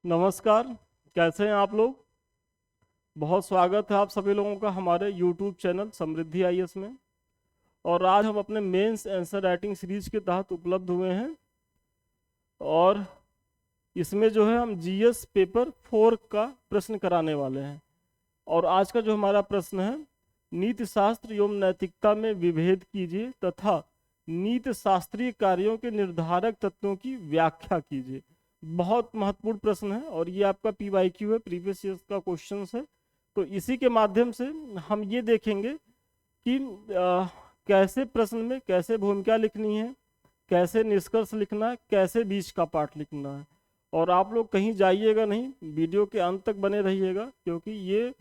नमस्कार। कैसे हैं आप लोग? बहुत स्वागत है आप सभी लोगों का हमारे YouTube चैनल समृद्धि आईएएस में। और आज हम अपने मेंस आंसर राइटिंग सीरीज के तहत उपलब्ध हुए हैं। और इसमें जो है हम जीएस पेपर 4 का प्रश्न कराने वाले हैं। और आज का जो हमारा प्रश्न है, नीति शास्त्र एवं नैतिकता में विभेद कीजिए तथा नीति शास्त्रीय कार्यों के निर्धारक तत्वों की व्याख्या कीजिए। बहुत महत्वपूर्ण प्रश्न है और ये आपका पीवाईक्यू है, प्रीवियस ईयर का क्वेश्चन है। तो इसी के माध्यम से हम ये देखेंगे कि कैसे प्रश्न में कैसे भूमिका लिखनी है, कैसे निष्कर्ष लिखना है, कैसे बीच का पाठ लिखना है। और आप लोग कहीं जाइएगा नहीं, वीडियो के अंत तक बने रहिएगा, क्योंकि ये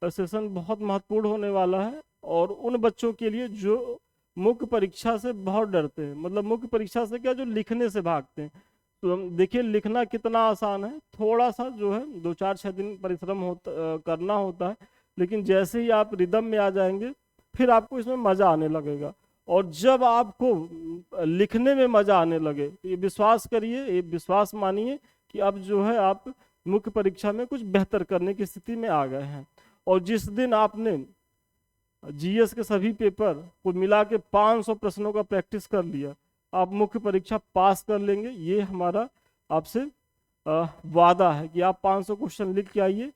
सेशन बहुत महत्वपूर्ण होने वाला है। और उन बच्चों के लिए जो मुख्य परीक्षा से बहुत डरते हैं, मतलब मुख्य परीक्षा से क्या, जो लिखने से भागते हैं। तो हम देखिए लिखना कितना आसान है, थोड़ा सा जो है 2-4-6 दिन परिश्रम करना होता है। लेकिन जैसे ही आप रिदम में आ जाएंगे फिर आपको इसमें मजा आने लगेगा। और जब आपको लिखने में मजा आने लगे तो ये विश्वास करिए, ये विश्वास मानिए कि अब जो है आप मुख्य परीक्षा में कुछ बेहतर करने की स्थिति में आ गए हैं। और जिस दिन आपने जीएस के सभी पेपर को मिला के 500 प्रश्नों का प्रैक्टिस कर लिया, आप मुख्य परीक्षा पास कर लेंगे। ये हमारा आपसे वादा है कि आप 500 क्वेश्चन लिख के आइए।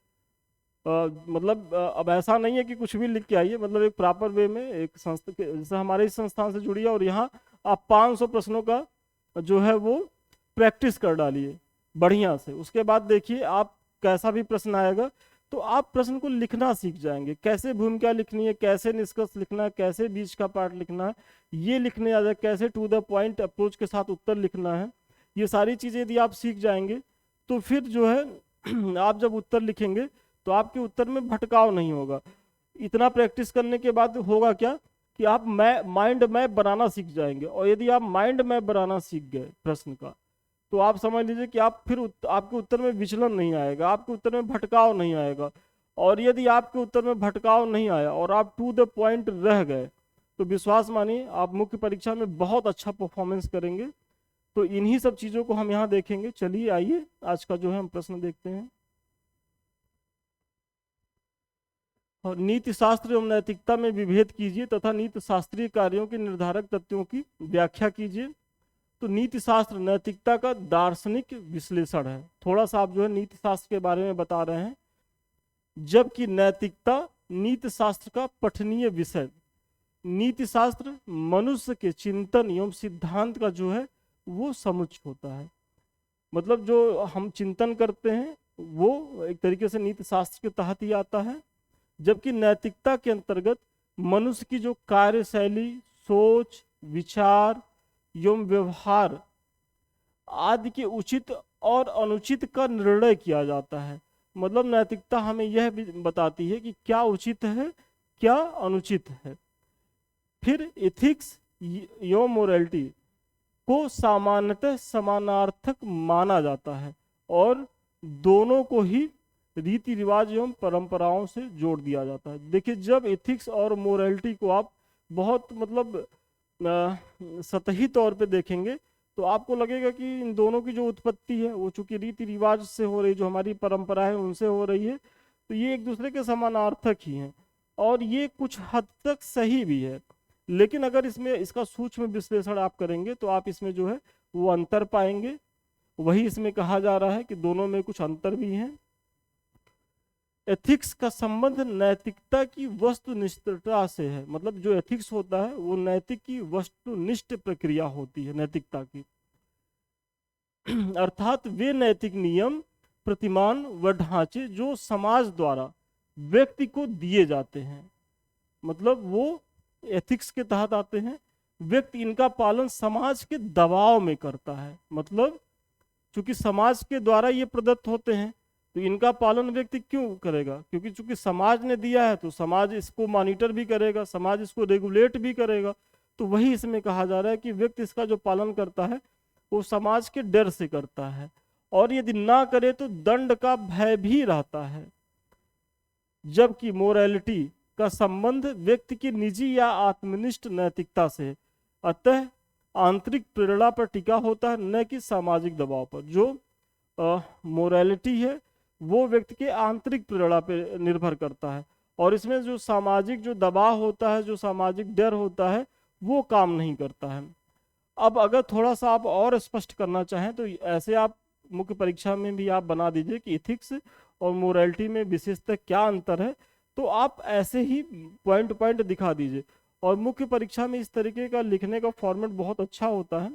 मतलब अब ऐसा नहीं है कि कुछ भी लिख के आइए, मतलब एक प्रॉपर वे में एक संस्था जैसे हमारे इस संस्थान से जुड़िए और यहाँ आप 500 प्रश्नों का जो है वो प्रैक्टिस कर डालिए बढ़िया से। उसके बाद देखिए आप कैसा भी प्रश्न आएगा तो आप प्रश्न को लिखना सीख जाएंगे, कैसे भूमिका लिखनी है, कैसे निष्कर्ष लिखना है, कैसे बीच का पार्ट लिखना है, ये लिखने आ जाए, कैसे टू द पॉइंट अप्रोच के साथ उत्तर लिखना है। ये सारी चीज़ें यदि आप सीख जाएंगे तो फिर जो है आप जब उत्तर लिखेंगे तो आपके उत्तर में भटकाव नहीं होगा। इतना प्रैक्टिस करने के बाद होगा क्या कि आप माइंड मैप बनाना सीख जाएंगे। और यदि आप माइंड मैप बनाना सीख गए प्रश्न का, तो आप समझ लीजिए कि आप फिर आपके उत्तर में विचलन नहीं आएगा, आपके उत्तर में भटकाव नहीं आएगा। और यदि आपके उत्तर में भटकाव नहीं आया और आप टू द पॉइंट रह गए तो विश्वास मानिए आप मुख्य परीक्षा में बहुत अच्छा परफॉर्मेंस करेंगे। तो इन्हीं सब चीज़ों को हम यहाँ देखेंगे। चलिए आइए आज का जो है हम प्रश्न देखते हैं। और नीति शास्त्र एवं नैतिकता में विभेद कीजिए तथा नीति शास्त्रीय कार्यों के निर्धारक तत्वों की व्याख्या कीजिए। तो नीति शास्त्र नैतिकता का दार्शनिक विश्लेषण है। थोड़ा सा आप जो है नीति शास्त्र के बारे में बता रहे हैं, जबकि नैतिकता नीति शास्त्र का पठनीय विषय। नीति शास्त्र मनुष्य के चिंतन एवं सिद्धांत का जो है वो समुच्चय होता है। मतलब जो हम चिंतन करते हैं वो एक तरीके से नीति शास्त्र के तहत ही आता है। जबकि नैतिकता के अंतर्गत मनुष्य की जो कार्यशैली, सोच, विचार एवं व्यवहार आदि के उचित और अनुचित का निर्णय किया जाता है। मतलब नैतिकता हमें यह भी बताती है कि क्या उचित है, क्या अनुचित है। फिर एथिक्स एवं मोरालिटी को सामान्यतः समानार्थक माना जाता है और दोनों को ही रीति रिवाज एवं परंपराओं से जोड़ दिया जाता है। देखिए जब एथिक्स और मोरालिटी को आप बहुत मतलब सतही तौर पे देखेंगे तो आपको लगेगा कि इन दोनों की जो उत्पत्ति है वो चूंकि रीति रिवाज से हो रही, जो हमारी परंपरा है उनसे हो रही है, तो ये एक दूसरे के समानार्थक ही हैं। और ये कुछ हद तक सही भी है, लेकिन अगर इसमें इसका सूक्ष्म विश्लेषण आप करेंगे तो आप इसमें जो है वो अंतर पाएंगे। वही इसमें कहा जा रहा है कि दोनों में कुछ अंतर भी हैं। एथिक्स का संबंध नैतिकता की वस्तुनिष्ठता से है। मतलब जो एथिक्स होता है वो नैतिक की वस्तुनिष्ठ प्रक्रिया होती है नैतिकता की। अर्थात वे नैतिक नियम, प्रतिमान व ढांचे जो समाज द्वारा व्यक्ति को दिए जाते हैं, मतलब वो एथिक्स के तहत आते हैं। व्यक्ति इनका पालन समाज के दबाव में करता है। मतलब चूंकि समाज के द्वारा ये प्रदत्त होते हैं तो इनका पालन व्यक्ति क्यों करेगा, क्योंकि चूंकि समाज ने दिया है तो समाज इसको मॉनिटर भी करेगा, समाज इसको रेगुलेट भी करेगा। तो वही इसमें कहा जा रहा है कि व्यक्ति इसका जो पालन करता है वो समाज के डर से करता है, और यदि ना करे तो दंड का भय भी रहता है। जबकि मोरालिटी का संबंध व्यक्ति की निजी या आत्मनिष्ठ नैतिकता से, अतः आंतरिक प्रेरणा पर टिका होता है, न कि सामाजिक दबाव पर। जो मोरालिटी है वो व्यक्ति के आंतरिक प्रेरणा पे निर्भर करता है, और इसमें जो सामाजिक जो दबाव होता है, जो सामाजिक डर होता है, वो काम नहीं करता है। अब अगर थोड़ा सा आप और स्पष्ट करना चाहें तो ऐसे आप मुख्य परीक्षा में भी आप बना दीजिए कि इथिक्स और मोरालिटी में विशेषतः क्या अंतर है, तो आप ऐसे ही पॉइंट पॉइंट दिखा दीजिए। और मुख्य परीक्षा में इस तरीके का लिखने का फॉर्मेट बहुत अच्छा होता है,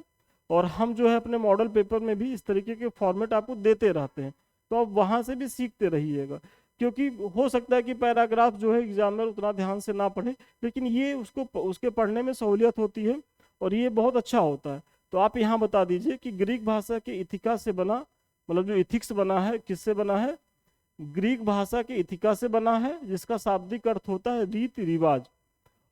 और हम जो है अपने मॉडल पेपर में भी इस तरीके के फॉर्मेट आपको देते रहते हैं, तो आप वहाँ से भी सीखते रहिएगा। क्योंकि हो सकता है कि पैराग्राफ जो है एग्जामिनर उतना ध्यान से ना पढ़े, लेकिन ये उसको उसके पढ़ने में सहूलियत होती है, और ये बहुत अच्छा होता है। तो आप यहाँ बता दीजिए कि ग्रीक भाषा के इथिका से बना, मतलब जो इथिक्स बना है किससे बना है, ग्रीक भाषा के इथिका से बना है, जिसका शाब्दिक अर्थ होता है रीति रिवाज।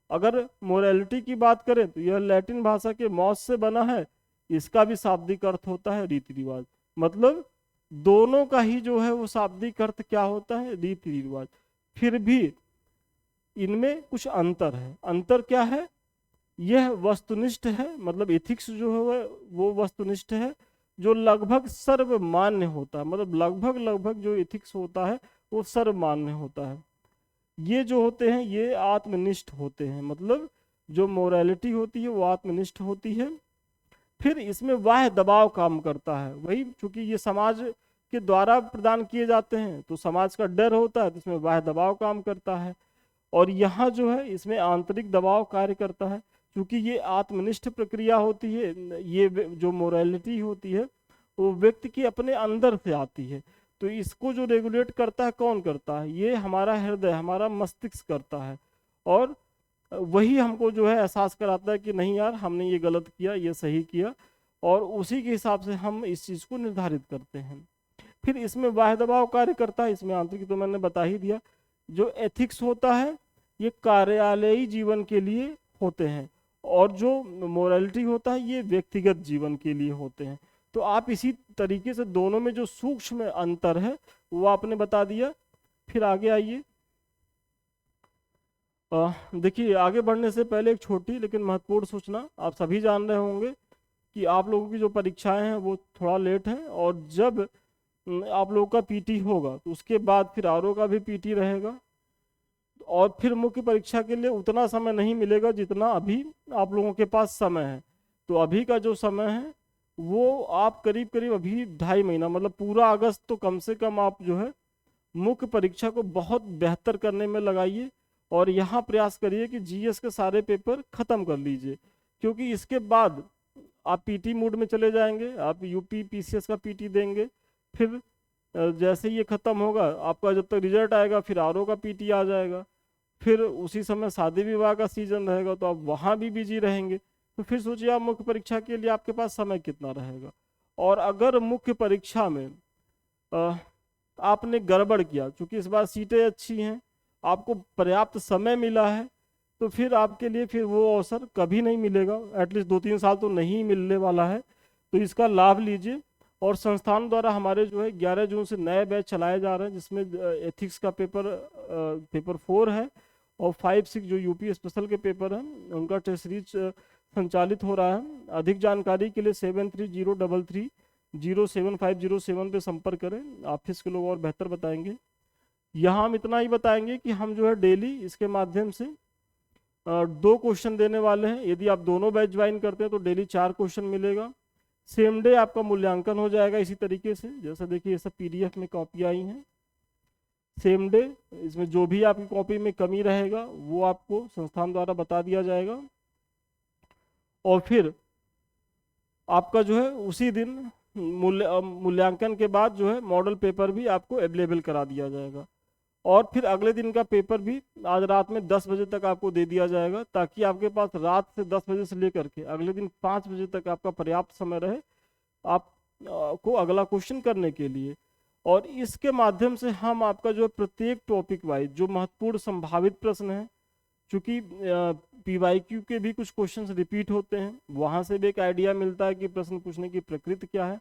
अगर मोरालिटी की बात करें तो यह लैटिन भाषा के मॉस से बना है, इसका भी शाब्दिक अर्थ होता है रीति रिवाज। मतलब दोनों का ही जो है वो शाब्दिक अर्थ क्या होता है, रीति रिवाज। फिर भी इनमें कुछ अंतर है। अंतर क्या है, यह वस्तुनिष्ठ है, मतलब एथिक्स जो है वो वस्तुनिष्ठ है, जो लगभग सर्वमान्य होता है। मतलब लगभग लगभग जो एथिक्स होता है वो सर्वमान्य होता है। ये जो होते हैं ये आत्मनिष्ठ होते हैं, मतलब जो मोरालिटी होती है वो आत्मनिष्ठ होती है। फिर इसमें बाह्य दबाव काम करता है, वही चूंकि ये समाज के द्वारा प्रदान किए जाते हैं तो समाज का डर होता है, तो इसमें बाह्य दबाव काम करता है। और यहाँ जो है इसमें आंतरिक दबाव कार्य करता है, क्योंकि ये आत्मनिष्ठ प्रक्रिया होती है। ये जो मोरालिटी होती है वो व्यक्ति के अपने अंदर से आती है, तो इसको जो रेगुलेट करता है कौन करता है, ये हमारा हृदय, हमारा मस्तिष्क करता है। और वही हमको जो है एहसास कराता है कि नहीं यार हमने ये गलत किया, ये सही किया, और उसी के हिसाब से हम इस चीज़ को निर्धारित करते हैं। फिर इसमें बाह्य दबाव कार्य करता है, इसमें आंतरिक तो मैंने बता ही दिया। जो एथिक्स होता है ये कार्यालयी जीवन के लिए होते हैं, और जो मोरालिटी होता है ये व्यक्तिगत जीवन के लिए होते हैं। तो आप इसी तरीके से दोनों में जो सूक्ष्म अंतर है वो आपने बता दिया। फिर आगे आइए। देखिए आगे बढ़ने से पहले एक छोटी लेकिन महत्वपूर्ण सूचना। आप सभी जान रहे होंगे कि आप लोगों की जो परीक्षाएं हैं वो थोड़ा लेट है, और जब आप लोगों का पीटी होगा तो उसके बाद फिर आरओ का भी पीटी रहेगा, और फिर मुख्य परीक्षा के लिए उतना समय नहीं मिलेगा जितना अभी आप लोगों के पास समय है। तो अभी का जो समय है वो आप करीब करीब अभी 2.5 महीना, मतलब पूरा अगस्त तो कम से कम आप जो है मुख्य परीक्षा को बहुत बेहतर करने में लगाइए, और यहाँ प्रयास करिए कि जीएस के सारे पेपर खत्म कर लीजिए, क्योंकि इसके बाद आप पीटी मोड में चले जाएंगे, आप यूपी पीसीएस का पीटी देंगे। फिर जैसे ही ये खत्म होगा आपका जब तक रिजल्ट आएगा फिर आरओ का पीटी आ जाएगा, फिर उसी समय शादी विवाह का सीजन रहेगा तो आप वहाँ भी बिजी रहेंगे। तो फिर सोचिए आप मुख्य परीक्षा के लिए आपके पास समय कितना रहेगा। और अगर मुख्य परीक्षा में आपने गड़बड़ किया, क्योंकि इस बार सीटें अच्छी हैं, आपको पर्याप्त समय मिला है, तो फिर आपके लिए फिर वो अवसर कभी नहीं मिलेगा, एटलीस्ट 2-3 साल तो नहीं मिलने वाला है। तो इसका लाभ लीजिए। और संस्थान द्वारा हमारे जो है 11 जून से नए बैच चलाए जा रहे हैं, जिसमें एथिक्स का पेपर 4 है, और 5-6 जो यूपी स्पेशल के पेपर हैं उनका टेस्ट सीरीज संचालित हो रहा है। अधिक जानकारी के लिए 7303307507 पे संपर्क करें, ऑफिस के लोग और बेहतर बताएंगे। यहाँ हम इतना ही बताएंगे कि हम जो है डेली इसके माध्यम से 2 क्वेश्चन देने वाले हैं। यदि आप दोनों बैच ज्वाइन करते हैं तो डेली 4 क्वेश्चन मिलेगा। सेम डे आपका मूल्यांकन हो जाएगा इसी तरीके से, जैसे देखिए ये सब पीडीएफ में कॉपी आई हैं। सेम डे इसमें जो भी आपकी कॉपी में कमी रहेगा वो आपको संस्थान द्वारा बता दिया जाएगा, और फिर आपका जो है उसी दिन मूल्यांकन के बाद जो है मॉडल पेपर भी आपको अवेलेबल करा दिया जाएगा। और फिर अगले दिन का पेपर भी आज रात में 10 बजे तक आपको दे दिया जाएगा, ताकि आपके पास रात से 10 बजे से लेकर के अगले दिन 5 बजे तक आपका पर्याप्त समय रहे आप को अगला क्वेश्चन करने के लिए। और इसके माध्यम से हम आपका जो है प्रत्येक टॉपिक वाइज जो महत्वपूर्ण संभावित प्रश्न है, चूंकि पीवाईक्यू के भी कुछ क्वेश्चंस रिपीट होते हैं, वहाँ से भी एक आइडिया मिलता है कि प्रश्न पूछने की प्रकृति क्या है,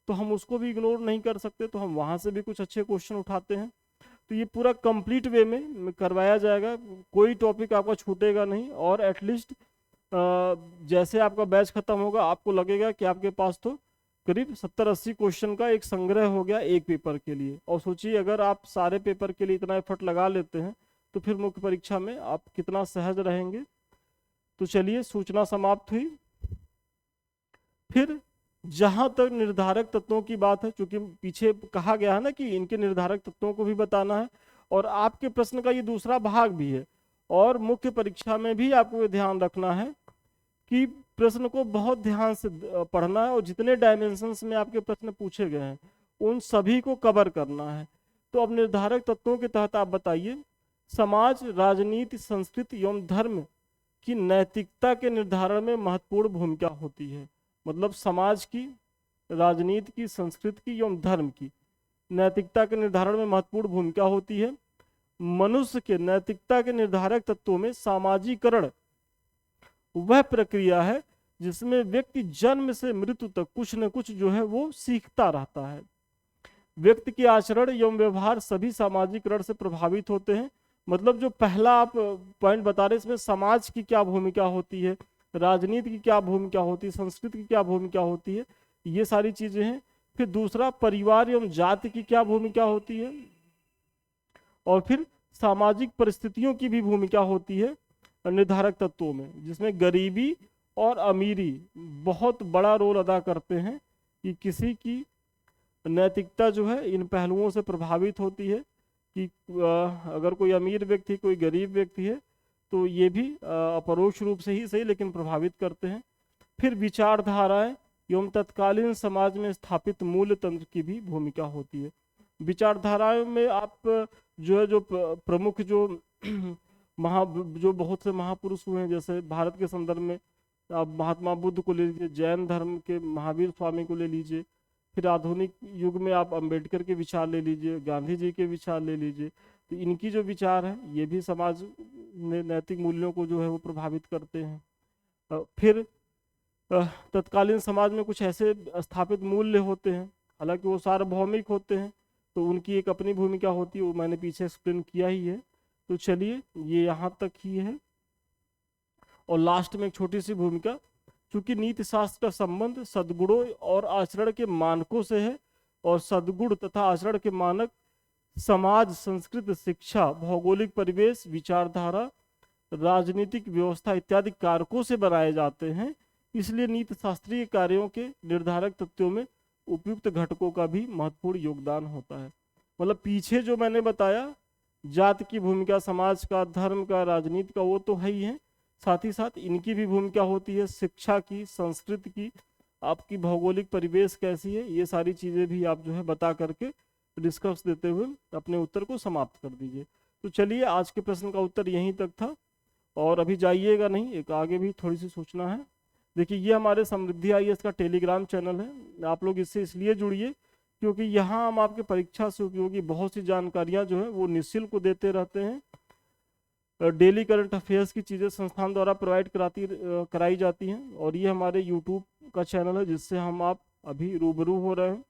तो हम उसको भी इग्नोर नहीं कर सकते, तो हम वहाँ से भी कुछ अच्छे क्वेश्चन उठाते हैं। तो ये पूरा कंप्लीट वे में करवाया जाएगा, कोई टॉपिक आपका छूटेगा नहीं। और एटलीस्ट जैसे आपका बैच खत्म होगा आपको लगेगा कि आपके पास तो करीब 70-80 क्वेश्चन का एक संग्रह हो गया एक पेपर के लिए। और सोचिए अगर आप सारे पेपर के लिए इतना एफर्ट लगा लेते हैं तो फिर मुख्य परीक्षा में आप कितना सहज रहेंगे। तो चलिए सूचना समाप्त हुई। फिर जहां तक निर्धारक तत्वों की बात है, चूंकि पीछे कहा गया है ना कि इनके निर्धारक तत्वों को भी बताना है, और आपके प्रश्न का ये दूसरा भाग भी है, और मुख्य परीक्षा में भी आपको ये ध्यान रखना है कि प्रश्न को बहुत ध्यान से पढ़ना है, और जितने डायमेंशंस में आपके प्रश्न पूछे गए हैं उन सभी को कवर करना है। तो अब निर्धारक तत्वों के तहत आप बताइए, समाज, राजनीति, संस्कृति एवं धर्म की नैतिकता के निर्धारण में महत्वपूर्ण भूमिका होती है। मतलब समाज की, राजनीति की, संस्कृति की एवं धर्म की नैतिकता के निर्धारण में महत्वपूर्ण भूमिका होती है। मनुष्य के नैतिकता के निर्धारक तत्वों में सामाजिकरण वह प्रक्रिया है जिसमें व्यक्ति जन्म से मृत्यु तक कुछ न कुछ जो है वो सीखता रहता है। व्यक्ति के आचरण एवं व्यवहार सभी सामाजिकरण से प्रभावित होते हैं। मतलब जो पहला आप पॉइंट बता रहे हैं, इसमें समाज की क्या भूमिका होती है, राजनीति की क्या भूमिका होती है, संस्कृति की क्या भूमिका होती है, ये सारी चीजें हैं। फिर दूसरा, परिवार एवं जाति की क्या भूमिका होती है, और फिर सामाजिक परिस्थितियों की भी भूमिका होती है निर्धारक तत्वों में, जिसमें गरीबी और अमीरी बहुत बड़ा रोल अदा करते हैं कि किसी की नैतिकता जो है इन पहलुओं से प्रभावित होती है कि अगर कोई अमीर व्यक्ति, कोई गरीब व्यक्ति है तो ये भी अपरोक्ष रूप से ही सही लेकिन प्रभावित करते हैं। फिर विचारधाराएं एवं तत्कालीन समाज में स्थापित मूल्य तंत्र की भी भूमिका होती है। विचारधाराओं में आप जो है, जो प्रमुख जो जो बहुत से महापुरुष हुए हैं, जैसे भारत के संदर्भ में आप महात्मा बुद्ध को ले लीजिए, जैन धर्म के महावीर स्वामी को ले लीजिए, फिर आधुनिक युग में आप अंबेडकर के विचार ले लीजिए, गांधी जी के विचार ले लीजिए। तो इनकी जो विचार है ये भी समाज में नैतिक मूल्यों को जो है वो प्रभावित करते हैं। फिर तत्कालीन समाज में कुछ ऐसे स्थापित मूल्य होते हैं, हालांकि वो सार्वभौमिक होते हैं, तो उनकी एक अपनी भूमिका होती है, वो मैंने पीछे एक्सप्लेन किया ही है। तो चलिए ये यहाँ तक ही है। और लास्ट में एक छोटी सी भूमिका, चूंकि नीति शास्त्र का संबंध सद्गुणों और आचरण के मानकों से है, और सद्गुण तथा आचरण के मानक समाज, संस्कृति, शिक्षा, भौगोलिक परिवेश, विचारधारा, राजनीतिक व्यवस्था इत्यादि कारकों से बनाए जाते हैं, इसलिए नीति शास्त्रीय कार्यों के निर्धारक तत्वों में उपयुक्त घटकों का भी महत्वपूर्ण योगदान होता है। मतलब पीछे जो मैंने बताया, जाति की भूमिका, समाज का, धर्म का, राजनीति का, वो तो है ही है, साथ ही साथ इनकी भी भूमिका होती है, शिक्षा की, संस्कृति की, आपकी भौगोलिक परिवेश कैसी है, ये सारी चीजें भी आप जो है बता करके डिस्कस देते हुए अपने उत्तर को समाप्त कर दीजिए। तो चलिए आज के प्रश्न का उत्तर यहीं तक था, और अभी जाइएगा नहीं, एक आगे भी थोड़ी सी सूचना है। देखिए ये हमारे समृद्धि आईएएस का टेलीग्राम चैनल है, आप लोग इससे इसलिए जुड़िए क्योंकि यहाँ हम आपके परीक्षा से उपयोगी बहुत सी जानकारियाँ जो है वो निःशुल्क देते रहते हैं। डेली करंट अफेयर्स की चीज़ें संस्थान द्वारा प्रोवाइड कराई जाती हैं, और ये हमारे यूट्यूब का चैनल है जिससे हम आप अभी रूबरू हो रहे हैं।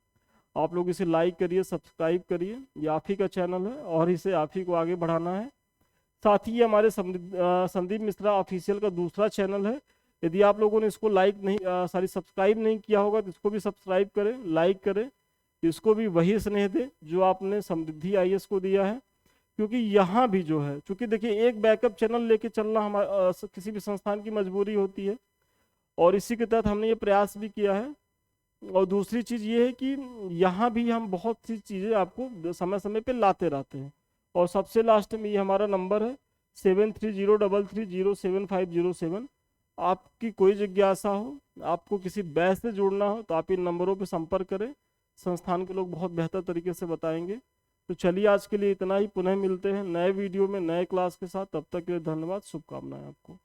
आप लोग इसे लाइक करिए, सब्सक्राइब करिए, ये आप ही का चैनल है और इसे आप ही को आगे बढ़ाना है। साथ ही हमारे संदीप मिश्रा ऑफिशियल का दूसरा चैनल है, यदि आप लोगों ने इसको सब्सक्राइब नहीं किया होगा तो इसको भी सब्सक्राइब करें, लाइक करें, इसको भी वही स्नेह दें जो आपने समृद्धि आईएएस को दिया है। क्योंकि यहाँ भी जो है, चूंकि देखिए एक बैकअप चैनल लेके चलना हमारा किसी भी संस्थान की मजबूरी होती है, और इसी के तहत हमने ये प्रयास भी किया है। और दूसरी चीज़ ये है कि यहाँ भी हम बहुत सी चीज़ें आपको समय समय पे लाते रहते हैं। और सबसे लास्ट में ये हमारा नंबर है 7303307507। आपकी कोई जिज्ञासा हो, आपको किसी बैच से जुड़ना हो तो आप इन नंबरों पर संपर्क करें, संस्थान के लोग बहुत बेहतर तरीके से बताएंगे। तो चलिए आज के लिए इतना ही, पुनः मिलते हैं नए वीडियो में नए क्लास के साथ, तब तक के लिए धन्यवाद, शुभकामनाएं आपको।